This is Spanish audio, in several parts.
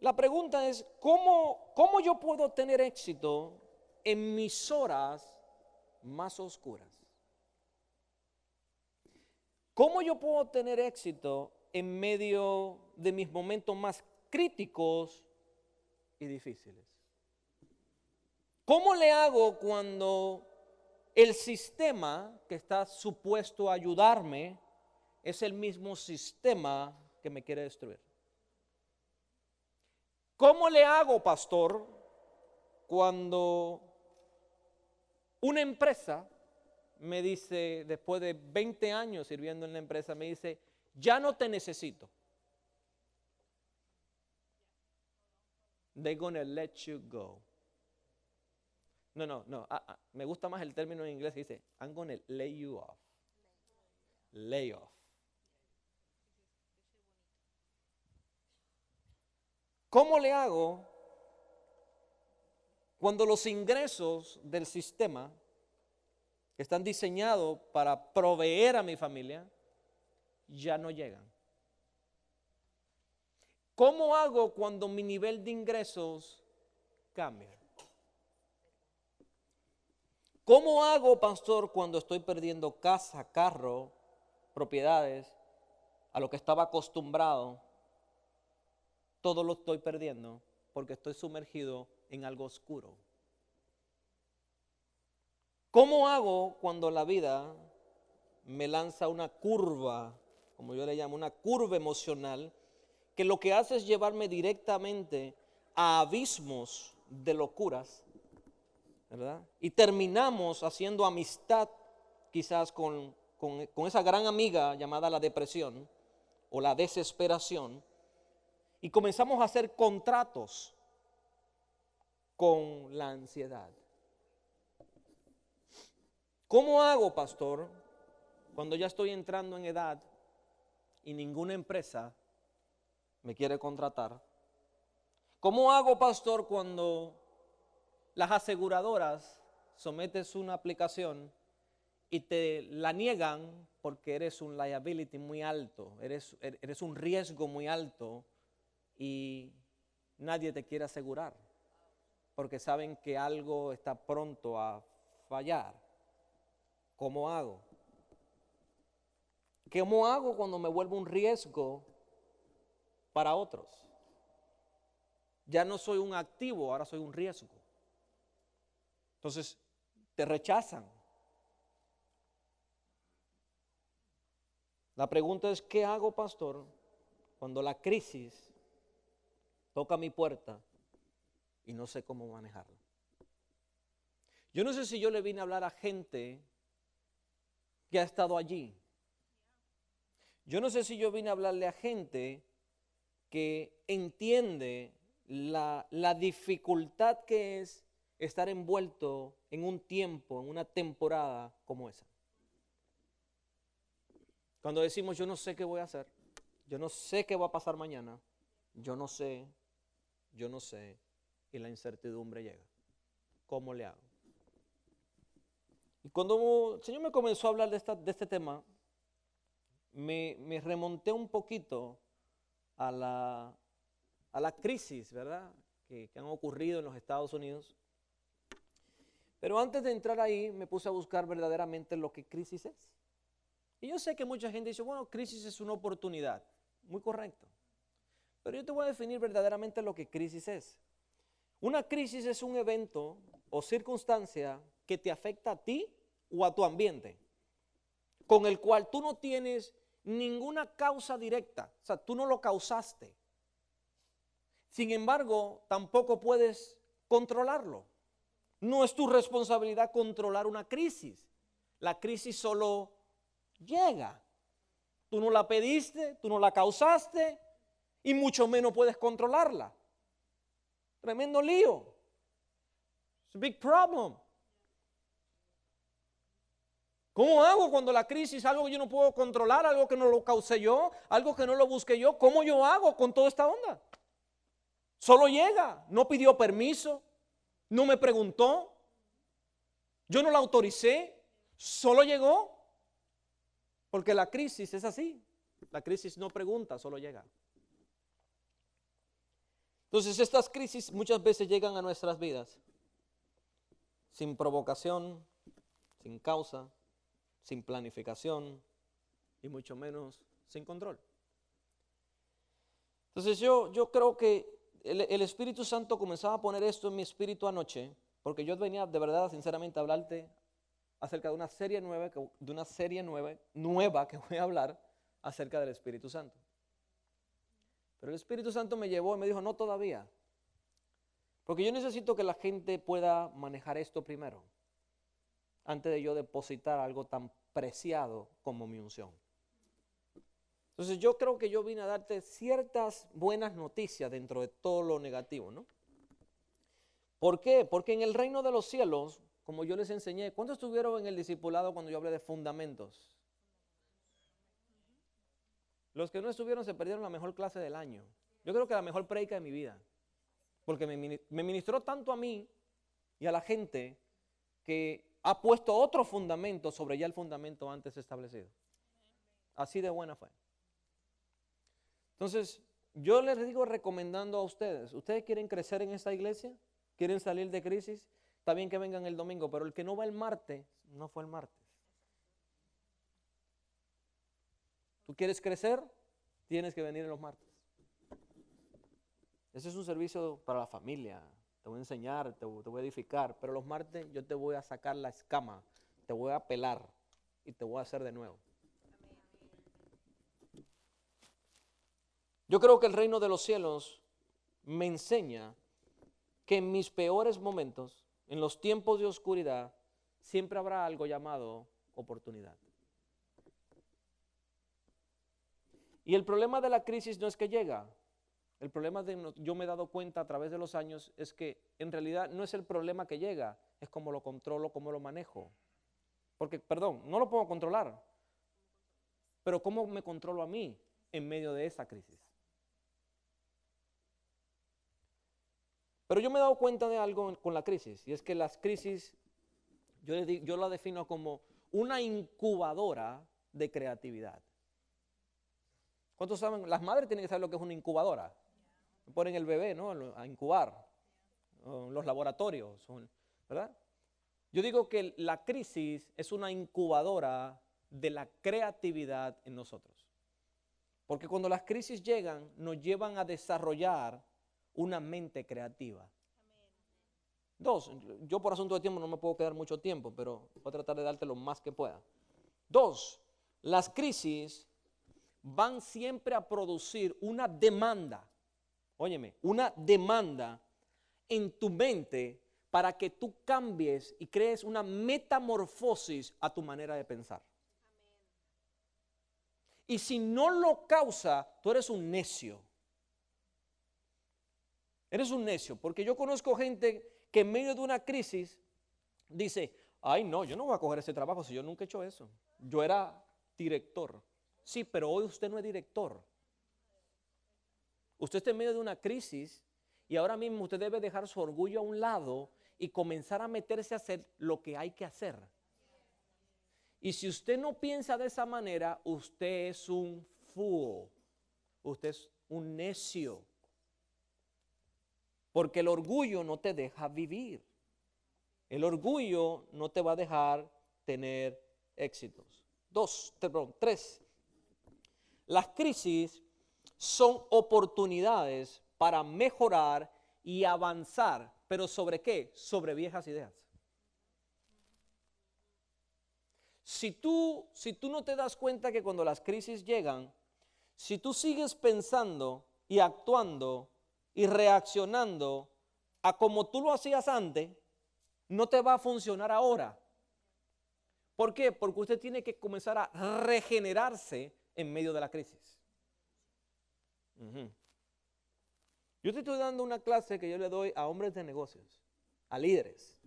La pregunta es, ¿cómo yo puedo tener éxito en mis horas más oscuras? ¿Cómo yo puedo tener éxito en medio de mis momentos más críticos y difíciles? ¿Cómo le hago cuando el sistema que está supuesto a ayudarme es el mismo sistema que me quiere destruir? ¿Cómo le hago, pastor, cuando una empresa me dice, después de 20 años sirviendo en la empresa, me dice, ya no te necesito? They're gonna let you go. No. Me gusta más el término en inglés que dice, I'm gonna lay you off. Lay off. ¿Cómo le hago cuando los ingresos del sistema que están diseñados para proveer a mi familia ya no llegan? ¿Cómo hago cuando mi nivel de ingresos cambia? ¿Cómo hago, pastor, cuando estoy perdiendo casa, carro, propiedades, a lo que estaba acostumbrado? Todo lo estoy perdiendo porque estoy sumergido en algo oscuro. ¿Cómo hago cuando la vida me lanza una curva, como yo le llamo, una curva emocional, que lo que hace es llevarme directamente a abismos de locuras, ¿verdad? Y terminamos haciendo amistad quizás con esa gran amiga llamada la depresión o la desesperación, y comenzamos a hacer contratos con la ansiedad. ¿Cómo hago, pastor, cuando ya estoy entrando en edad y ninguna empresa me quiere contratar? ¿Cómo hago, pastor, cuando las aseguradoras sometes una aplicación y te la niegan porque eres un liability muy alto, eres un riesgo muy alto y nadie te quiere asegurar porque saben que algo está pronto a fallar? ¿Cómo hago? ¿Cómo hago cuando me vuelvo un riesgo para otros? Ya no soy un activo, ahora soy un riesgo. Entonces, te rechazan. La pregunta es, ¿qué hago, pastor, cuando la crisis toca mi puerta y no sé cómo manejarla? Yo no sé si yo le vine a hablar a gente que ha estado allí. Yo no sé si yo vine a hablarle a gente que entiende la dificultad que es estar envuelto en un tiempo, en una temporada como esa. Cuando decimos, yo no sé qué voy a hacer, yo no sé qué va a pasar mañana, yo no sé, y la incertidumbre llega. ¿Cómo le hago? Y cuando el Señor me comenzó a hablar de este tema, me remonté un poquito a la crisis, ¿verdad?, que han ocurrido en los Estados Unidos. Pero antes de entrar ahí, me puse a buscar verdaderamente lo que crisis es. Y yo sé que mucha gente dice, bueno, crisis es una oportunidad. Muy correcto. Pero yo te voy a definir verdaderamente lo que crisis es. Una crisis es un evento o circunstancia que te afecta a ti o a tu ambiente, con el cual tú no tienes ninguna causa directa. O sea, tú no lo causaste. Sin embargo, tampoco puedes controlarlo. No es tu responsabilidad controlar una crisis. La crisis solo llega. Tú no la pediste, tú no la causaste y mucho menos puedes controlarla. Tremendo lío. It's a big problem. ¿Cómo hago cuando la crisis es algo que yo no puedo controlar, algo que no lo causé yo, algo que no lo busqué yo? ¿Cómo yo hago con toda esta onda? Solo llega, no pidió permiso, no me preguntó, yo no la autoricé, solo llegó. Porque la crisis es así, la crisis no pregunta, solo llega. Entonces estas crisis muchas veces llegan a nuestras vidas sin provocación, sin causa, sin planificación y mucho menos sin control. Entonces yo creo que el Espíritu Santo comenzaba a poner esto en mi espíritu anoche, porque yo venía de verdad, sinceramente, a hablarte acerca de una serie nueva, nueva que voy a hablar acerca del Espíritu Santo. Pero el Espíritu Santo me llevó y me dijo, no todavía, porque yo necesito que la gente pueda manejar esto primero, antes de yo depositar algo tan preciado como mi unción. Entonces yo creo que yo vine a darte ciertas buenas noticias dentro de todo lo negativo, ¿no? ¿Por qué? Porque en el reino de los cielos, como yo les enseñé, ¿cuántos estuvieron en el discipulado cuando yo hablé de fundamentos? Los que no estuvieron se perdieron la mejor clase del año. Yo creo que la mejor prédica de mi vida, porque me ministró tanto a mí y a la gente que ha puesto otro fundamento sobre ya el fundamento antes establecido. Así de buena fue. Entonces, yo les digo recomendando a ustedes, ¿ustedes quieren crecer en esta iglesia? ¿Quieren salir de crisis? Está bien que vengan el domingo, pero el que no va el martes, no fue el martes. ¿Tú quieres crecer? Tienes que venir en los martes. Ese es un servicio para la familia. Te voy a enseñar, te voy a edificar, pero los martes yo te voy a sacar la escama, te voy a pelar y te voy a hacer de nuevo. Yo creo que el reino de los cielos me enseña que en mis peores momentos, en los tiempos de oscuridad, siempre habrá algo llamado oportunidad. Y el problema de la crisis no es que llega. El problema yo me he dado cuenta a través de los años es que en realidad no es el problema que llega, es cómo lo controlo, cómo lo manejo. Porque, perdón, no lo puedo controlar, pero cómo me controlo a mí en medio de esa crisis. Pero yo me he dado cuenta de algo con la crisis, y es que las crisis, yo la defino como una incubadora de creatividad. ¿Cuántos saben? Las madres tienen que saber lo que es una incubadora. Ponen el bebé, ¿no?, a incubar, los laboratorios, ¿verdad? Yo digo que la crisis es una incubadora de la creatividad en nosotros. Porque cuando las crisis llegan, nos llevan a desarrollar una mente creativa. Dos, yo por asunto de tiempo no me puedo quedar mucho tiempo, pero voy a tratar de darte lo más que pueda. Dos, las crisis van siempre a producir una demanda, óyeme, una demanda en tu mente para que tú cambies y crees una metamorfosis a tu manera de pensar. Y si no lo causa, tú eres un necio. Eres un necio, porque yo conozco gente que en medio de una crisis dice, ay no, yo no voy a coger ese trabajo si yo nunca he hecho eso. Yo era director. Sí, pero hoy usted no es director. Usted está en medio de una crisis y ahora mismo usted debe dejar su orgullo a un lado y comenzar a meterse a hacer lo que hay que hacer. Y si usted no piensa de esa manera, usted es un fool. Usted es un necio. Porque el orgullo no te deja vivir. El orgullo no te va a dejar tener éxitos. Tres. Las crisis son oportunidades para mejorar y avanzar. ¿Pero sobre qué? Sobre viejas ideas. Si tú no te das cuenta que cuando las crisis llegan, si tú sigues pensando y actuando y reaccionando a como tú lo hacías antes, no te va a funcionar ahora. ¿Por qué? Porque usted tiene que comenzar a regenerarse en medio de la crisis. Yo te estoy dando una clase que yo le doy a hombres de negocios, a líderes,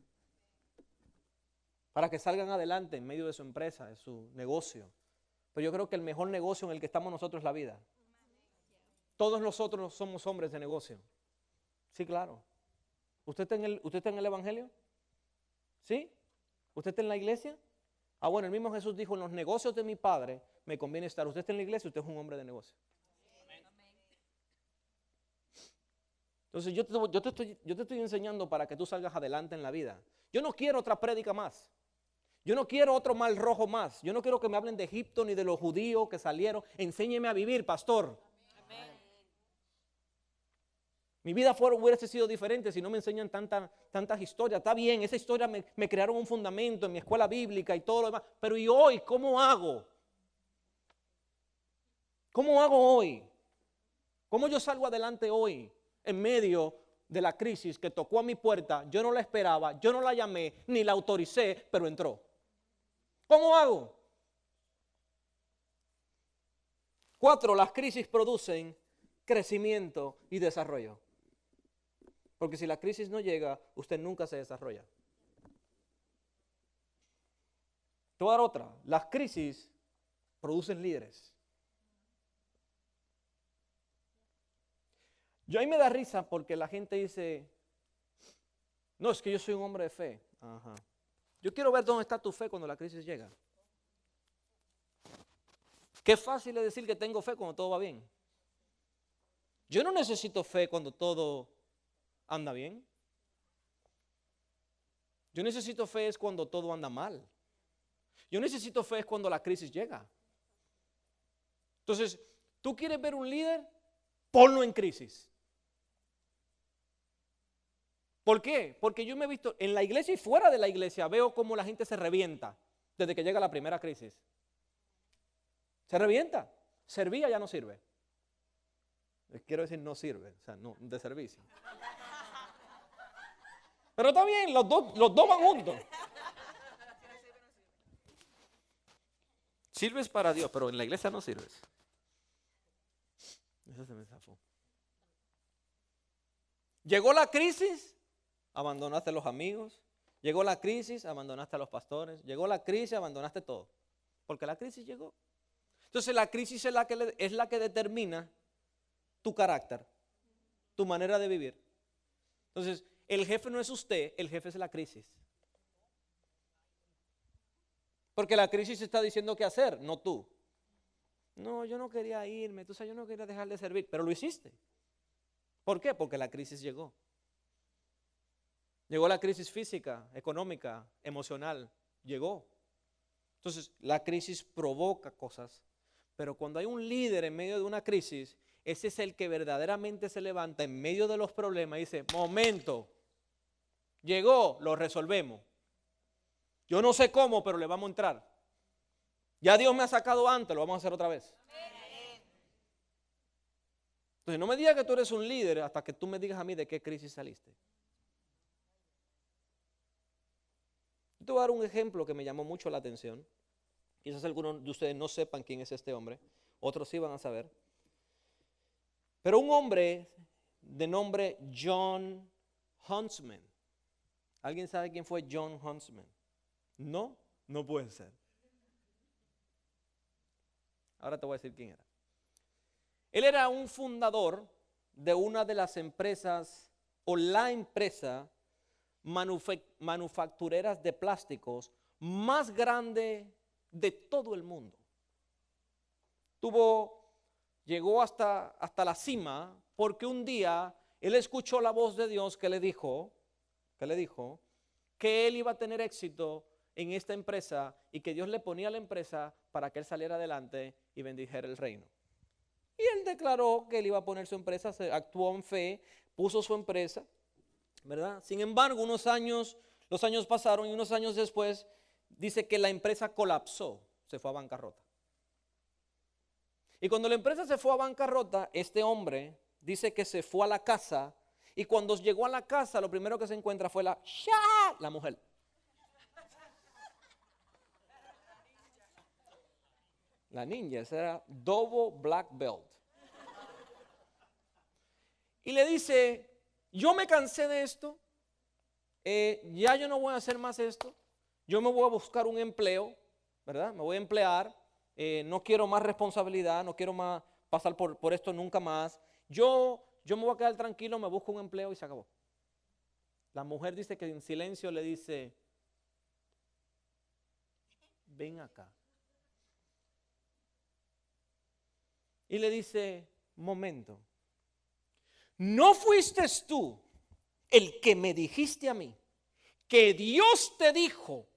para que salgan adelante en medio de su empresa, de su negocio. Pero yo creo que el mejor negocio en el que estamos nosotros es la vida. Todos nosotros somos hombres de negocio. Sí, claro. ¿Usted está en el Evangelio? ¿Sí? ¿Usted está en la iglesia? Ah, bueno, el mismo Jesús dijo, en los negocios de mi Padre me conviene estar. Usted está en la iglesia, usted es un hombre de negocio. Entonces yo te estoy enseñando para que tú salgas adelante en la vida. Yo no quiero otra prédica más. Yo no quiero otro mal rojo más. Yo no quiero que me hablen de Egipto ni de los judíos que salieron. Enséñeme a vivir, pastor. Amén. Mi vida hubiera sido diferente si no me enseñan tantas historias. Está bien, esa historia me crearon un fundamento en mi escuela bíblica y todo lo demás. Pero ¿y hoy cómo hago? ¿Cómo hago hoy? ¿Cómo yo salgo adelante hoy en medio de la crisis que tocó a mi puerta? Yo no la esperaba, yo no la llamé, ni la autoricé, pero entró. ¿Cómo hago? 4, las crisis producen crecimiento y desarrollo. Porque si la crisis no llega, usted nunca se desarrolla. Te voy a dar otra. Las crisis producen líderes. Yo ahí me da risa porque la gente dice, no, es que yo soy un hombre de fe. Ajá. Yo quiero ver dónde está tu fe cuando la crisis llega. Qué fácil es decir que tengo fe cuando todo va bien. Yo no necesito fe cuando todo anda bien. Yo necesito fe es cuando todo anda mal. Yo necesito fe es cuando la crisis llega. Entonces, ¿tú quieres ver un líder? Ponlo en crisis. ¿Por qué? Porque yo me he visto en la iglesia y fuera de la iglesia, veo cómo la gente se revienta desde que llega la primera crisis. Se revienta. Servía ya no sirve. Les quiero decir no sirve, o sea, no de servicio. Pero está bien, los dos van juntos. Sirves para Dios, pero en la iglesia no sirves. Eso se me zafó. Llegó la crisis, abandonaste a los amigos. Llegó la crisis, abandonaste a los pastores. Llegó la crisis, abandonaste todo. Porque la crisis llegó. Entonces la crisis es la que determina tu carácter, tu manera de vivir. Entonces, el jefe no es usted, el jefe es la crisis. Porque la crisis está diciendo qué hacer, no tú. No, yo no quería irme, tú sabes, yo no quería dejar de servir, pero lo hiciste. ¿Por qué? Porque la crisis llegó. Llegó la crisis física, económica, emocional, llegó. Entonces, la crisis provoca cosas, pero cuando hay un líder en medio de una crisis, ese es el que verdaderamente se levanta en medio de los problemas y dice, momento, llegó, lo resolvemos. Yo no sé cómo, pero le vamos a entrar. Ya Dios me ha sacado antes, lo vamos a hacer otra vez. Entonces no me digas que tú eres un líder hasta que tú me digas a mí de qué crisis saliste. Yo te voy a dar un ejemplo que me llamó mucho la atención. Quizás algunos de ustedes no sepan quién es este hombre, otros sí van a saber. Pero un hombre de nombre John Huntsman. ¿Alguien sabe quién fue John Huntsman? No, no puede ser. Ahora te voy a decir quién era. Él era un fundador de una de las empresas o la empresa manufactureras de plásticos más grande de todo el mundo. Llegó hasta la cima porque un día él escuchó la voz de Dios que le dijo que él iba a tener éxito en esta empresa y que Dios le ponía a la empresa para que él saliera adelante y bendijera el reino. Y él declaró que él iba a poner su empresa, actuó en fe, puso su empresa, ¿verdad? Sin embargo, los años pasaron y unos años después dice que la empresa colapsó, se fue a bancarrota. Y cuando la empresa se fue a bancarrota, este hombre dice que se fue a la casa y cuando llegó a la casa lo primero que se encuentra fue la mujer. La ninja, esa era double black belt. Y le dice, yo me cansé de esto, ya yo no voy a hacer más esto, yo me voy a buscar un empleo, ¿verdad? Me voy a emplear, no quiero más responsabilidad, no quiero más pasar por esto nunca más. Yo me voy a quedar tranquilo, me busco un empleo y se acabó. La mujer dice que en silencio le dice, ven acá. Y le dice, momento, ¿no fuiste tú el que me dijiste a mí que Dios te dijo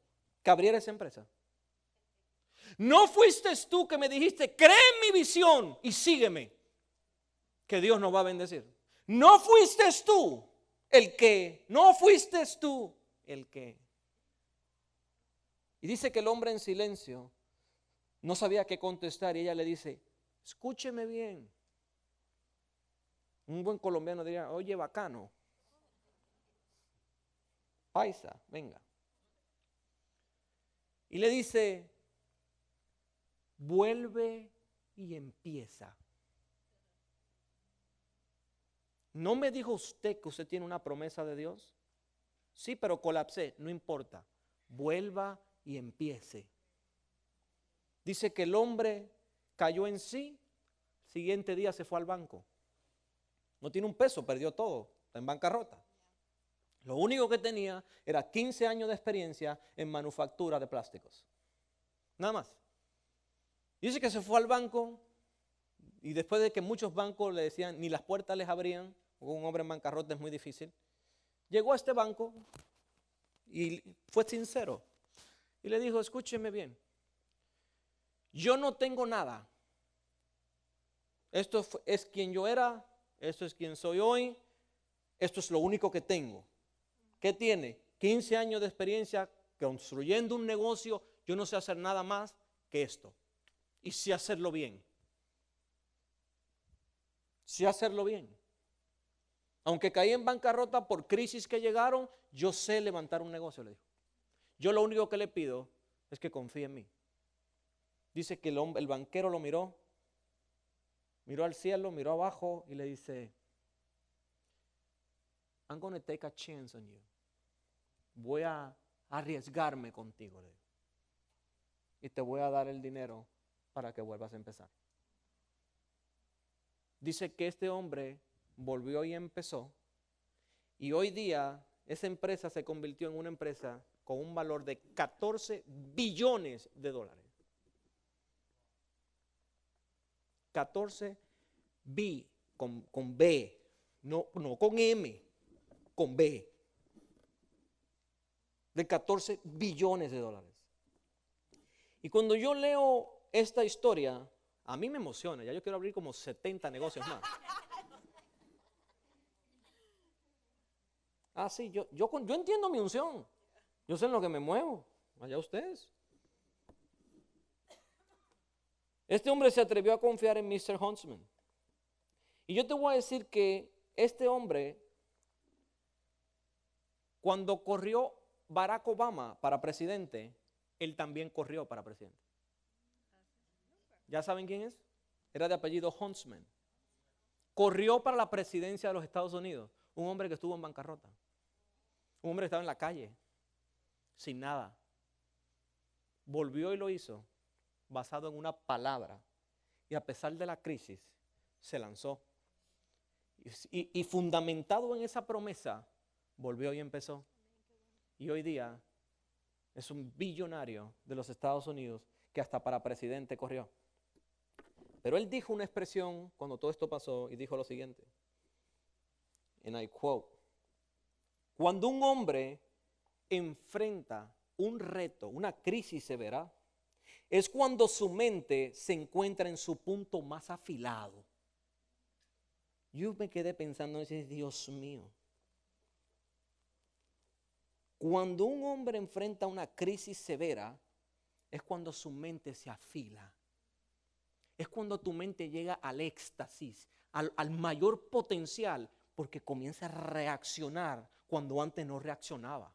que abriera esa empresa? ¿No fuiste tú que me dijiste, cree en mi visión y sígueme, que Dios nos va a bendecir? ¿No fuiste tú el que? ¿No fuiste tú el que? Y dice que el hombre en silencio no sabía qué contestar y ella le dice, escúcheme bien. Un buen colombiano diría, oye, bacano. Paisa, venga. Y le dice, vuelve y empieza. ¿No me dijo usted que usted tiene una promesa de Dios? Sí, pero colapsé, no importa. Vuelva y empiece. Dice que el hombre cayó en sí, siguiente día se fue al banco. No tiene un peso, perdió todo, está en bancarrota. Lo único que tenía era 15 años de experiencia en manufactura de plásticos. Nada más. Dice que se fue al banco y después de que muchos bancos le decían ni las puertas les abrían, porque un hombre en bancarrota es muy difícil, llegó a este banco y fue sincero y le dijo, escúcheme bien, yo no tengo nada. Esto es quien yo era, esto es quien soy hoy, esto es lo único que tengo. ¿Qué tiene? 15 años de experiencia construyendo un negocio, yo no sé hacer nada más que esto. Y sé hacerlo bien. Sé hacerlo bien. Aunque caí en bancarrota por crisis que llegaron, yo sé levantar un negocio, le dijo. Yo lo único que le pido es que confíe en mí. Dice que el banquero lo miró al cielo, miró abajo y le dice, I'm going to take a chance on you. Voy a arriesgarme contigo, le dijo. Y te voy a dar el dinero para que vuelvas a empezar. Dice que este hombre volvió y empezó. Y hoy día esa empresa se convirtió en una empresa con un valor de 14 billones de dólares. 14 B con B, no con M, con B. De 14 billones de dólares. Y cuando yo leo esta historia, a mí me emociona. Ya yo quiero abrir como 70 negocios más. Ah, sí, yo entiendo mi unción. Yo sé en lo que me muevo. Allá ustedes. Este hombre se atrevió a confiar en Mr. Huntsman. Y yo te voy a decir que este hombre, cuando corrió Barack Obama para presidente, él también corrió para presidente. ¿Ya saben quién es? Era de apellido Huntsman. Corrió para la presidencia de los Estados Unidos. Un hombre que estuvo en bancarrota. Un hombre que estaba en la calle, sin nada. Volvió y lo hizo basado en una palabra. Y a pesar de la crisis, se lanzó. Y fundamentado en esa promesa, volvió y empezó. Y hoy día es un billonario de los Estados Unidos que hasta para presidente corrió. Pero él dijo una expresión cuando todo esto pasó y dijo lo siguiente. And I quote. Cuando un hombre enfrenta un reto, una crisis severa, es cuando su mente se encuentra en su punto más afilado. Yo me quedé pensando, Dios mío. Cuando un hombre enfrenta una crisis severa, es cuando su mente se afila. Es cuando tu mente llega al éxtasis, al mayor potencial, porque comienza a reaccionar cuando antes no reaccionaba.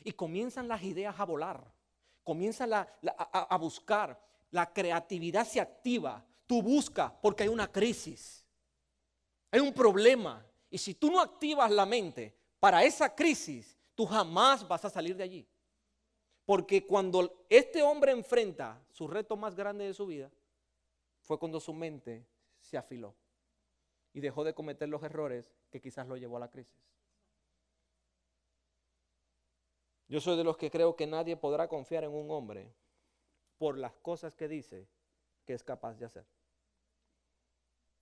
Y comienzan las ideas a volar, comienzan a buscar, la creatividad se activa, tú buscas porque hay una crisis, hay un problema. Y si tú no activas la mente para esa crisis, tú jamás vas a salir de allí. Porque cuando este hombre enfrenta su reto más grande de su vida, fue cuando su mente se afiló y dejó de cometer los errores que quizás lo llevó a la crisis. Yo soy de los que creo que nadie podrá confiar en un hombre por las cosas que dice que es capaz de hacer.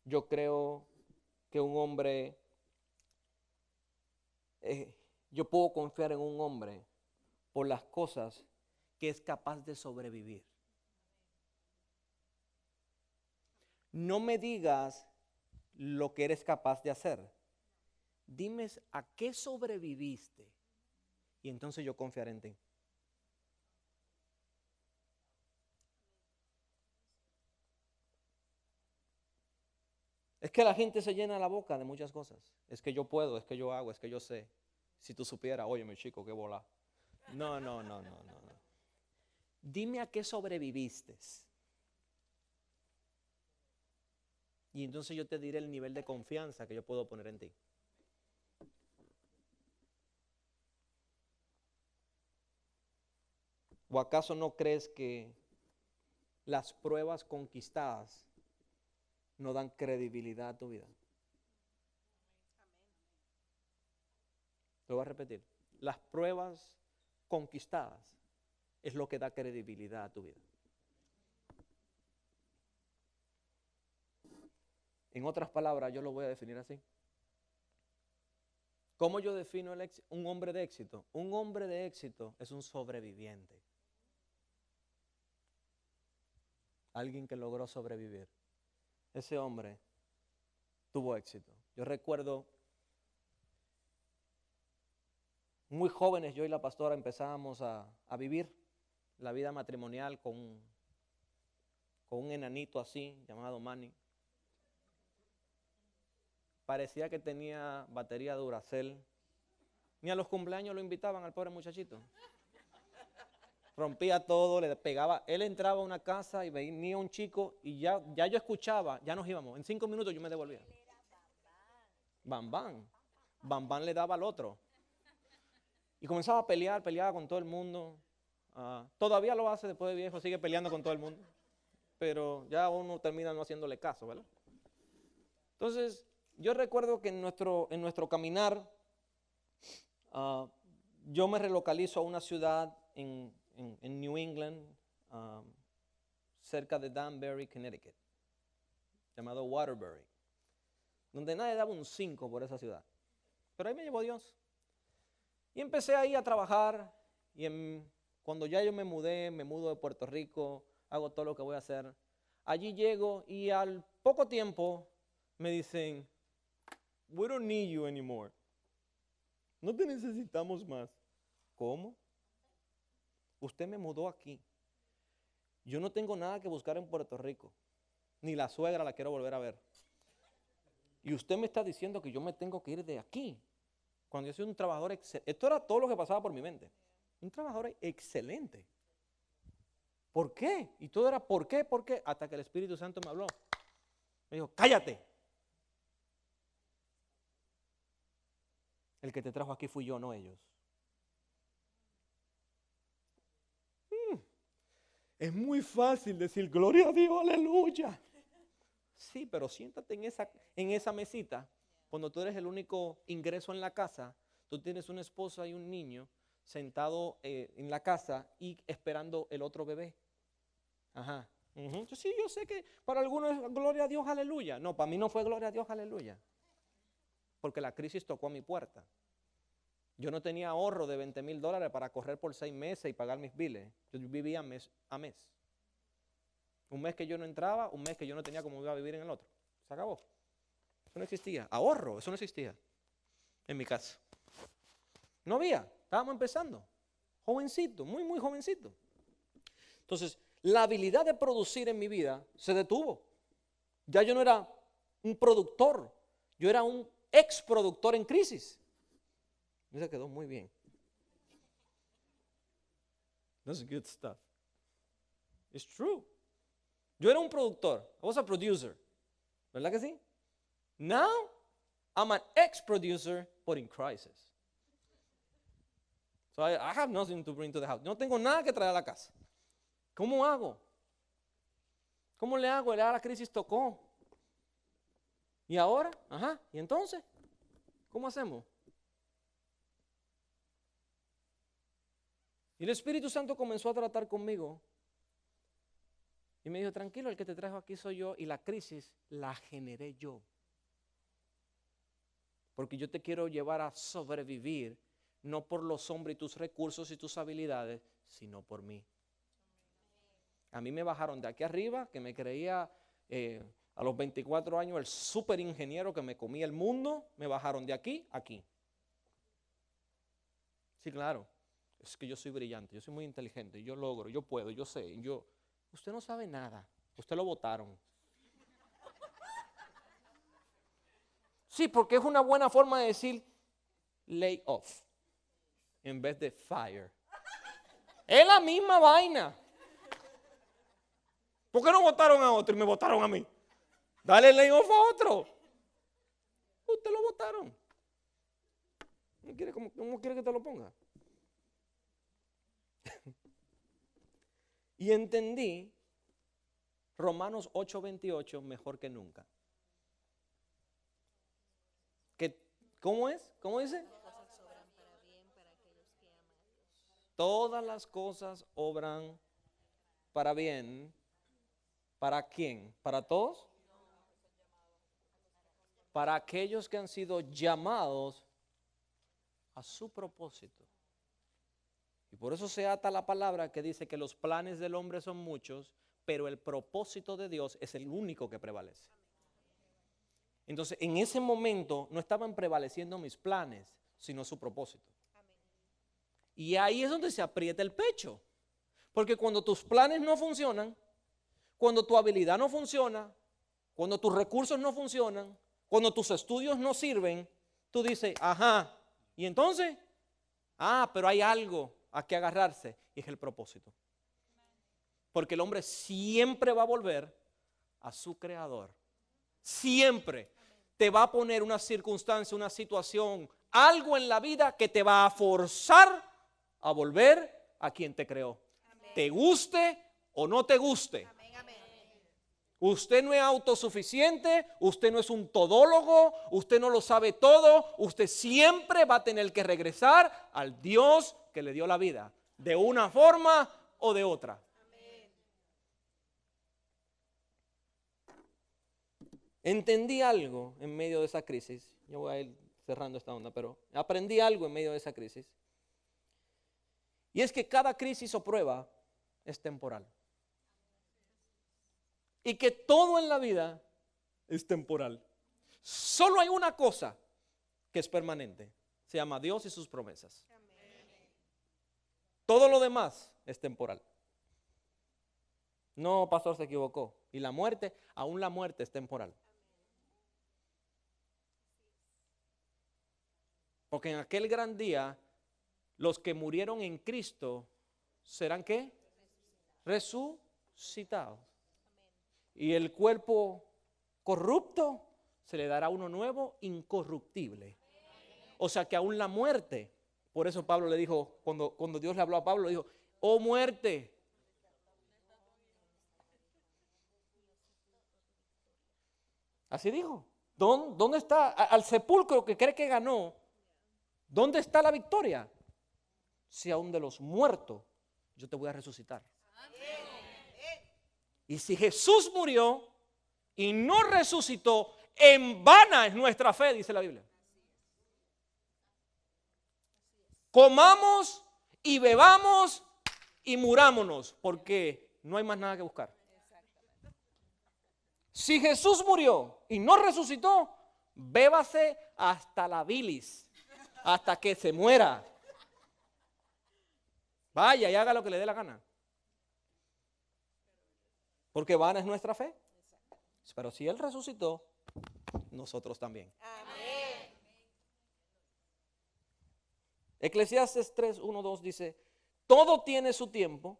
Yo creo que un hombre, yo puedo confiar en un hombre por las cosas que es capaz de sobrevivir. No me digas lo que eres capaz de hacer. Dime a qué sobreviviste y entonces yo confiaré en ti. Es que la gente se llena la boca de muchas cosas. Es que yo puedo, es que yo hago, es que yo sé. Si tú supieras, oye, mi chico, qué bola. No. Dime a qué sobreviviste. Y entonces yo te diré el nivel de confianza que yo puedo poner en ti. ¿O acaso no crees que las pruebas conquistadas no dan credibilidad a tu vida? Lo voy a repetir. Las pruebas conquistadas es lo que da credibilidad a tu vida. En otras palabras, yo lo voy a definir así. ¿Cómo yo defino un hombre de éxito? Un hombre de éxito es un sobreviviente. Alguien que logró sobrevivir. Ese hombre tuvo éxito. Yo recuerdo, muy jóvenes, yo y la pastora empezábamos a vivir la vida matrimonial con un enanito así, llamado Manny. Parecía que tenía batería de Duracell. Ni a los cumpleaños lo invitaban al pobre muchachito. Rompía todo, le pegaba. Él entraba a una casa y venía un chico y ya yo escuchaba, ya nos íbamos. En 5 minutos yo me devolvía. Bam, bam. Bam, bam le daba al otro. Y comenzaba a peleaba con todo el mundo. Todavía lo hace después de viejo, sigue peleando con todo el mundo. Pero ya uno termina no haciéndole caso, ¿verdad? Entonces, yo recuerdo que en nuestro caminar, yo me relocalizo a una ciudad en New England, cerca de Danbury, Connecticut, llamado Waterbury, donde nadie daba un 5 por esa ciudad. Pero ahí me llevó Dios. Y empecé ahí a trabajar y cuando ya yo me mudo de Puerto Rico, hago todo lo que voy a hacer. Allí llego y al poco tiempo me dicen, we don't need you anymore. No te necesitamos más. ¿Cómo? Usted me mudó aquí. Yo no tengo nada que buscar en Puerto Rico. Ni la suegra la quiero volver a ver. Y usted me está diciendo que yo me tengo que ir de aquí. Cuando yo soy un trabajador excelente. Esto era todo lo que pasaba por mi mente. Un trabajador excelente. ¿Por qué? Y todo era ¿por qué? ¿Por qué? Hasta que el Espíritu Santo me habló. Me dijo, cállate. El que te trajo aquí fui yo, no ellos. Es muy fácil decir, gloria a Dios, aleluya. Sí, pero siéntate en esa mesita. Cuando tú eres el único ingreso en la casa, tú tienes una esposa y un niño sentado en la casa y esperando el otro bebé. Ajá. Sí, yo sé que para algunos es gloria a Dios, aleluya. No, para mí no fue gloria a Dios, aleluya. Porque la crisis tocó a mi puerta. Yo no tenía ahorro de $20,000 para correr por 6 meses y pagar mis biles. Yo vivía mes a mes. Un mes que yo no entraba, un mes que yo no tenía cómo iba a vivir en el otro. Se acabó. Eso no existía. Ahorro, eso no existía en mi casa. No había. Estábamos empezando. Jovencito, muy, muy jovencito. Entonces, la habilidad de producir en mi vida se detuvo. Ya yo no era un productor, yo era un exproductor en crisis. Eso quedó muy bien. That's good stuff. It's true. Yo era un productor. I was a producer. ¿Verdad que sí? Now, I'm an ex-producer, but in crisis. So I have nothing to bring to the house. No tengo nada que traer a la casa. ¿Cómo hago? ¿Cómo le hago? Ya la crisis tocó. ¿Y ahora? Ajá. ¿Y entonces? ¿Cómo hacemos? Y el Espíritu Santo comenzó a tratar conmigo. Y me dijo, tranquilo, el que te trajo aquí soy yo y la crisis la generé yo. Porque yo te quiero llevar a sobrevivir, no por los hombres y tus recursos y tus habilidades, sino por mí. A mí me bajaron de aquí arriba, que me creía a los 24 años el súper ingeniero que me comía el mundo. Me bajaron de aquí a aquí. Sí, claro. Es que yo soy brillante, yo soy muy inteligente, yo logro, yo puedo, yo sé. Usted no sabe nada, usted lo votaron. Sí, porque es una buena forma de decir lay off en vez de fire. Es la misma vaina. ¿Por qué no votaron a otro y me votaron a mí? Dale lay off a otro. Usted lo votaron. ¿Cómo quiere que te lo ponga? Y entendí Romanos 8:28 mejor que nunca. ¿Cómo es? ¿Cómo dice? Todas las cosas obran para bien. ¿Para quién? ¿Para todos? Para aquellos que han sido llamados a su propósito. Y por eso se ata la palabra que dice que los planes del hombre son muchos, pero el propósito de Dios es el único que prevalece. Entonces, en ese momento no estaban prevaleciendo mis planes, sino su propósito. Y ahí es donde se aprieta el pecho. Porque cuando tus planes no funcionan, cuando tu habilidad no funciona, cuando tus recursos no funcionan, cuando tus estudios no sirven, tú dices, ajá, y entonces, pero hay algo a que agarrarse, y es el propósito. Porque el hombre siempre va a volver a su creador. Siempre te va a poner una circunstancia, una situación, algo en la vida que te va a forzar a volver a quien te creó. Amén. Te guste o no te guste. Amén, amén. Usted no es autosuficiente, usted no es un todólogo, usted no lo sabe todo, usted siempre va a tener que regresar al Dios que le dio la vida, de una forma o de otra. Entendí algo en medio de esa crisis. Yo voy a ir cerrando esta onda, pero aprendí algo en medio de esa crisis. Y es que cada crisis o prueba es temporal. Y que todo en la vida es temporal. Solo hay una cosa que es permanente. Se llama Dios y sus promesas. Todo lo demás es temporal. No, pastor, se equivocó. Y la muerte, aún la muerte es temporal. Porque en aquel gran día, los que murieron en Cristo serán ¿qué? Resucitados. Y el cuerpo corrupto se le dará uno nuevo, incorruptible. O sea que aún la muerte, por eso Pablo le dijo, cuando Dios le habló a Pablo, le dijo, oh muerte. Así dijo. ¿Dónde está? Al sepulcro que cree que ganó, ¿dónde está la victoria? Si aún de los muertos yo te voy a resucitar. Y si Jesús murió y no resucitó, en vana es nuestra fe, dice la Biblia. Comamos y bebamos y murámonos, porque no hay más nada que buscar. Si Jesús murió y no resucitó, bébase hasta la bilis, hasta que se muera. Vaya y haga lo que le dé la gana. Porque vana es nuestra fe. Pero si Él resucitó, nosotros también. Amén. Eclesiastes 3:1-2 dice, todo tiene su tiempo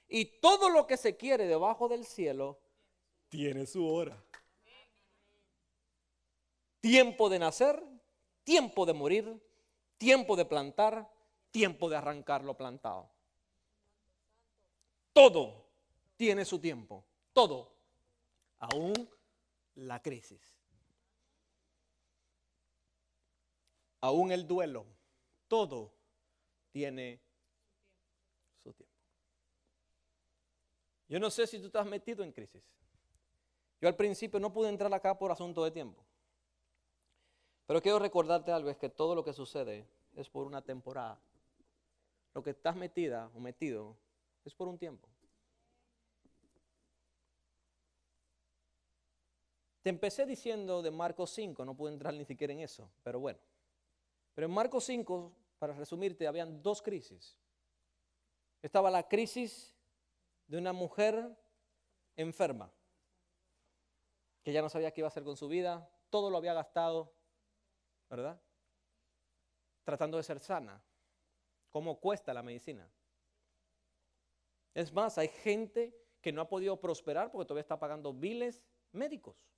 y todo lo que se quiere debajo del cielo tiene su hora. Tiempo de nacer, tiempo de morir, tiempo de plantar, tiempo de arrancar lo plantado. Todo tiene su tiempo, todo, aún la crisis, aún el duelo, todo tiene su tiempo. Yo no sé si tú estás metido en crisis. Yo al principio no pude entrar acá por asunto de tiempo. Pero quiero recordarte algo, es que todo lo que sucede es por una temporada. Lo que estás metida o metido es por un tiempo. Te empecé diciendo de Marcos 5, no pude entrar ni siquiera en eso, pero bueno. Pero en Marcos 5, para resumirte, habían dos crisis. Estaba la crisis de una mujer enferma, que ya no sabía qué iba a hacer con su vida, todo lo había gastado, ¿verdad? Tratando de ser sana. ¿Cómo cuesta la medicina? Es más, hay gente que no ha podido prosperar porque todavía está pagando biles médicos.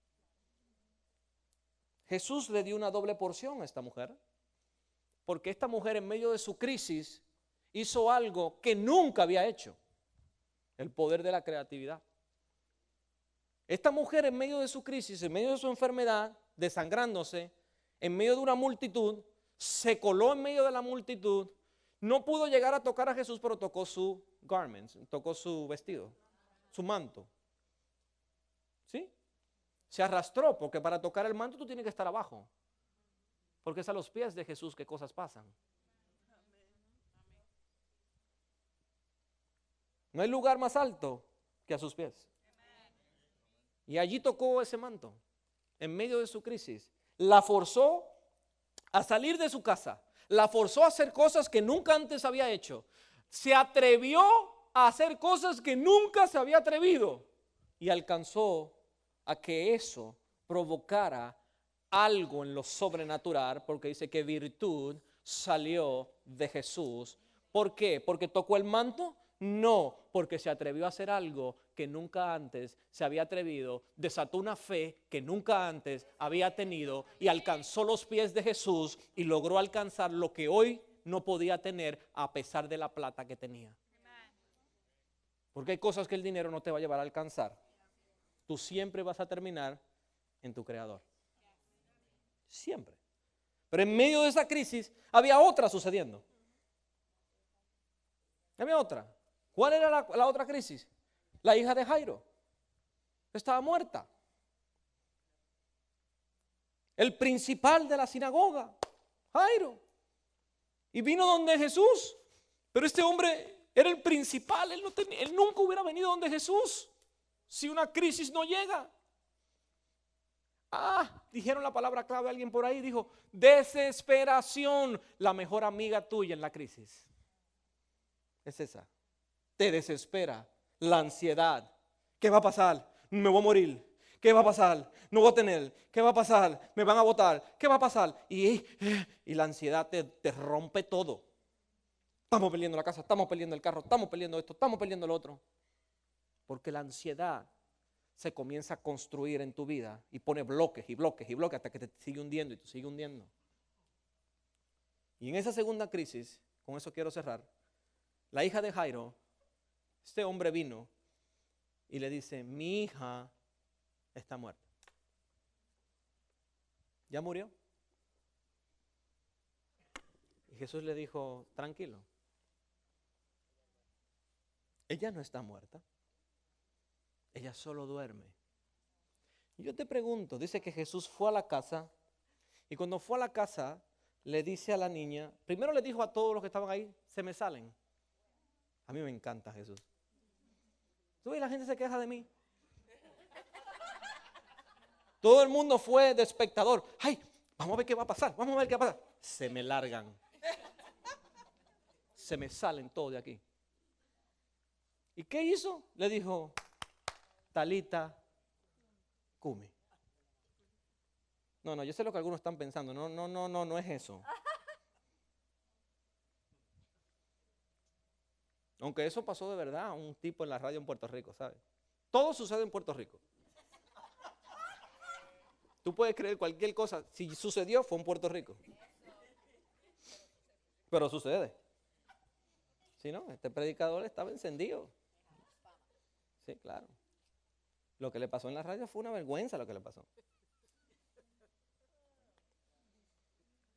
Jesús le dio una doble porción a esta mujer, porque esta mujer en medio de su crisis hizo algo que nunca había hecho, el poder de la creatividad. Esta mujer en medio de su crisis, en medio de su enfermedad, desangrándose, en medio de una multitud, se coló en medio de la multitud, no pudo llegar a tocar a Jesús, pero tocó su garments, tocó su vestido, su manto. ¿Sí? Se arrastró, porque para tocar el manto tú tienes que estar abajo, porque es a los pies de Jesús que cosas pasan. No hay lugar más alto que a sus pies. Y allí tocó ese manto, en medio de su crisis. La forzó a salir de su casa, la forzó a hacer cosas que nunca antes había hecho. Se atrevió a hacer cosas que nunca se había atrevido y alcanzó a que eso provocara algo en lo sobrenatural, porque dice que virtud salió de Jesús. ¿Por qué? ¿Porque tocó el manto? No, porque se atrevió a hacer algo que nunca antes se había atrevido, desató una fe que nunca antes había tenido y alcanzó los pies de Jesús y logró alcanzar lo que hoy no podía tener a pesar de la plata que tenía. Porque hay cosas que el dinero no te va a llevar a alcanzar. Tú siempre vas a terminar en tu Creador. Siempre. Pero en medio de esa crisis había otra sucediendo. Había otra. ¿Cuál era la otra crisis? La hija de Jairo. Estaba muerta. El principal de la sinagoga, Jairo. Y vino donde Jesús. Pero este hombre era el principal. Él nunca hubiera venido donde Jesús si una crisis no llega. Dijeron la palabra clave, alguien por ahí dijo, desesperación, la mejor amiga tuya en la crisis. Es esa. Te desespera la ansiedad. ¿Qué va a pasar? Me voy a morir. ¿Qué va a pasar? No voy a tener. ¿Qué va a pasar? Me van a botar. ¿Qué va a pasar? Y la ansiedad te rompe todo. Estamos perdiendo la casa, estamos perdiendo el carro, estamos perdiendo esto, estamos perdiendo lo otro. Porque la ansiedad se comienza a construir en tu vida y pone bloques y bloques y bloques hasta que te sigue hundiendo y te sigue hundiendo. Y en esa segunda crisis, con eso quiero cerrar, la hija de Jairo, este hombre vino y le dice, mi hija está muerta. ¿Ya murió? Y Jesús le dijo, tranquilo, ella no está muerta. Ella solo duerme. Y yo te pregunto, dice que Jesús fue a la casa y cuando fue a la casa le dice a la niña, primero le dijo a todos los que estaban ahí, se me salen. A mí me encanta Jesús. ¿Tú ves? La gente se queja de mí. Todo el mundo fue de espectador. Ay, vamos a ver qué va a pasar, vamos a ver qué va a pasar. Se me largan. Se me salen todos de aquí. ¿Y qué hizo? Le dijo, Talita Kumi. No, yo sé lo que algunos están pensando. No es eso. Aunque eso pasó de verdad a un tipo en la radio en Puerto Rico, ¿sabes? Todo sucede en Puerto Rico. Tú puedes creer cualquier cosa. Si sucedió, fue en Puerto Rico. Pero sucede. Si no, este predicador estaba encendido. Sí, claro. Lo que le pasó en la radio fue una vergüenza lo que le pasó.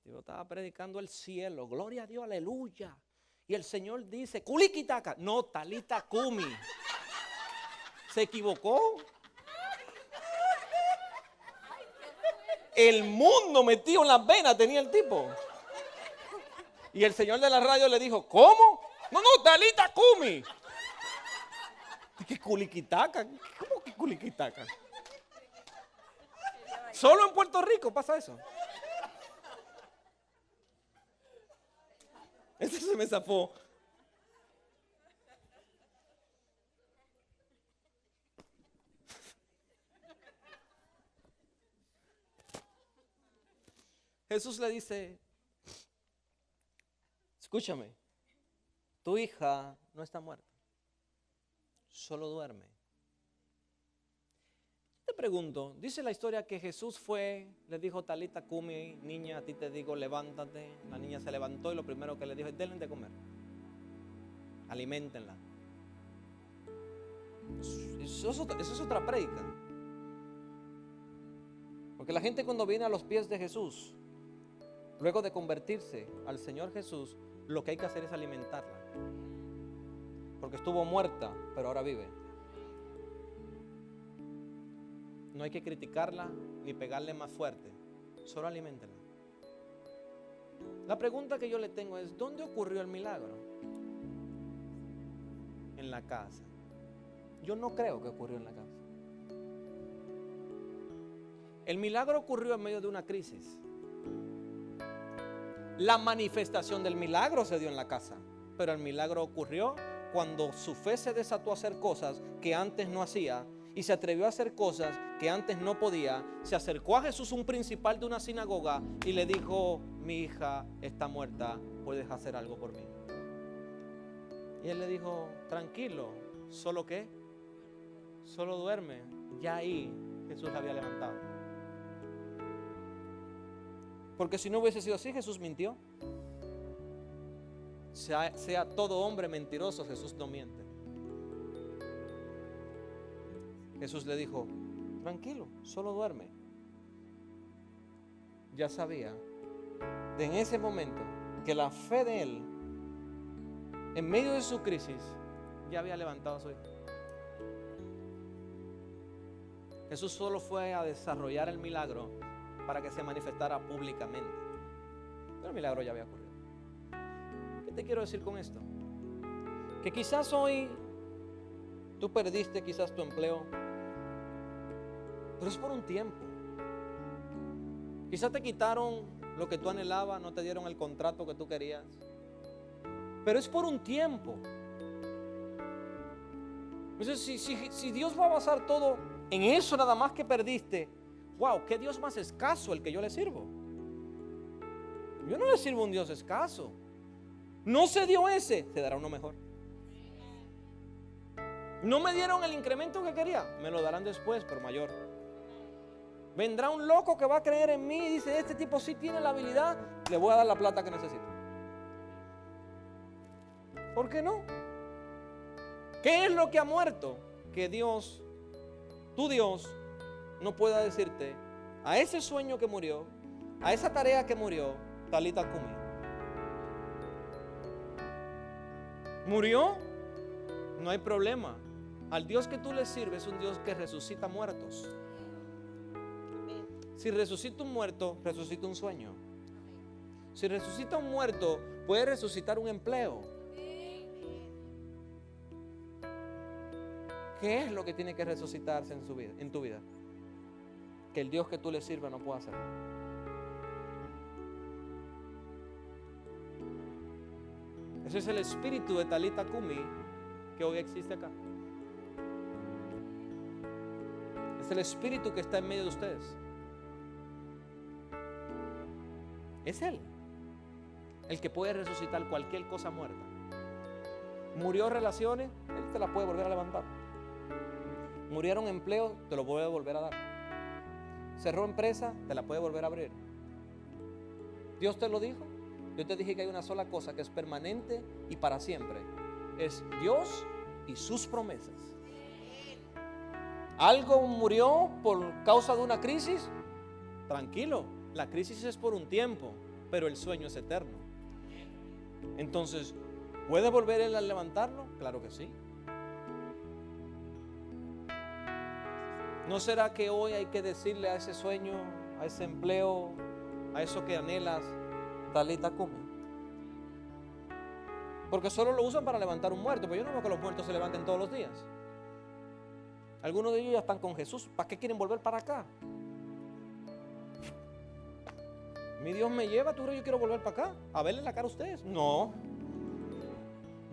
Yo estaba predicando el cielo, gloria a Dios, aleluya. Y el Señor dice, culiquitaca. No, Talita Kumi. Se equivocó. El mundo metido en las venas tenía el tipo. Y el señor de la radio le dijo, ¿cómo? No, Talita Kumi. ¿Qué culiquitaca? ¿Cómo que culiquitaca? Solo en Puerto Rico pasa eso. Eso se me zafó. Jesús le dice, escúchame, tu hija no está muerta, solo duerme. Te pregunto, dice la historia que Jesús fue, le dijo, Talita Kumi, niña, a ti te digo, levántate. La niña se levantó y lo primero que le dijo es, denle de comer, aliméntenla. Eso es otra prédica. Porque la gente cuando viene a los pies de Jesús, luego de convertirse al Señor Jesús, lo que hay que hacer es alimentarla. Porque estuvo muerta, pero ahora vive. No hay que criticarla ni pegarle más fuerte, solo aliméntela. La pregunta que yo le tengo es, ¿dónde ocurrió el milagro? En la casa. Yo no creo que ocurrió en la casa. El milagro ocurrió en medio de una crisis. La manifestación del milagro se dio en la casa, pero el milagro ocurrió cuando su fe se desató a hacer cosas que antes no hacía y se atrevió a hacer cosas que antes no podía. Se acercó a Jesús, un principal de una sinagoga, y le dijo, mi hija está muerta, ¿puedes hacer algo por mí? Y él le dijo, tranquilo, ¿solo qué? Solo duerme. Ya ahí Jesús la había levantado. Porque si no hubiese sido así, Jesús mintió. Sea todo hombre mentiroso, Jesús no miente. Jesús le dijo, tranquilo, solo duerme. Ya sabía en ese momento que la fe de él, en medio de su crisis, ya había levantado a su hijo. Jesús solo fue a desarrollar el milagro para que se manifestara públicamente. Pero el milagro ya había ocurrido. ¿Qué te quiero decir con esto? Que quizás hoy tú perdiste quizás tu empleo, pero es por un tiempo. Quizás te quitaron lo que tú anhelabas, no te dieron el contrato que tú querías, pero es por un tiempo. Entonces, si Dios va a basar todo en eso nada más que perdiste, wow, qué Dios más escaso el que yo le sirvo. Yo no le sirvo a un Dios escaso. No se dio ese, se dará uno mejor. No me dieron el incremento que quería, me lo darán después, pero mayor. Vendrá un loco que va a creer en mí y dice, este tipo sí tiene la habilidad, le voy a dar la plata que necesito. ¿Por qué no? ¿Qué es lo que ha muerto? Que Dios, tu Dios, no pueda decirte, a ese sueño que murió, a esa tarea que murió, Talita Kumi. ¿Murió? No hay problema. Al Dios que tú le sirves es un Dios que resucita muertos. Si resucita un muerto, resucita un sueño. Si resucita un muerto, puede resucitar un empleo. ¿Qué es lo que tiene que resucitarse en tu vida? Que el Dios que tú le sirves no pueda hacer. Ese es el espíritu de Talita Kumi que hoy existe acá. Es el espíritu que está en medio de ustedes. Es Él el que puede resucitar cualquier cosa muerta. Murió relaciones, Él te la puede volver a levantar. Murieron empleos, te lo puede volver a dar. Cerró empresa, te la puede volver a abrir. Dios te lo dijo. Yo te dije que hay una sola cosa que es permanente y para siempre. Es Dios y sus promesas. ¿Algo murió por causa de una crisis? Tranquilo, la crisis es por un tiempo, pero el sueño es eterno. Entonces, ¿puede volver Él a levantarlo? Claro que sí. ¿No será que hoy hay que decirle a ese sueño, a ese empleo, a eso que anhelas, Talita Kumi. Porque solo lo usan para levantar un muerto, pero yo no veo que los muertos se levanten todos los días. Algunos de ellos ya están con Jesús. ¿Para qué quieren volver para acá? Mi Dios me lleva, ¿tú crees que yo quiero volver para acá? A verle la cara a ustedes. No.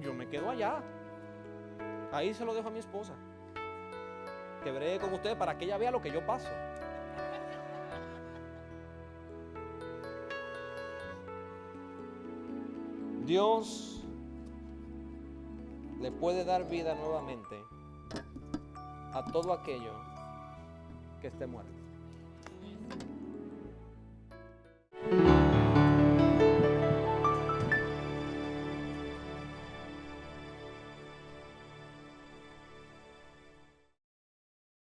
Yo me quedo allá. Ahí se lo dejo a mi esposa. Que bregue con ustedes para que ella vea lo que yo paso. Dios le puede dar vida nuevamente a todo aquello que esté muerto.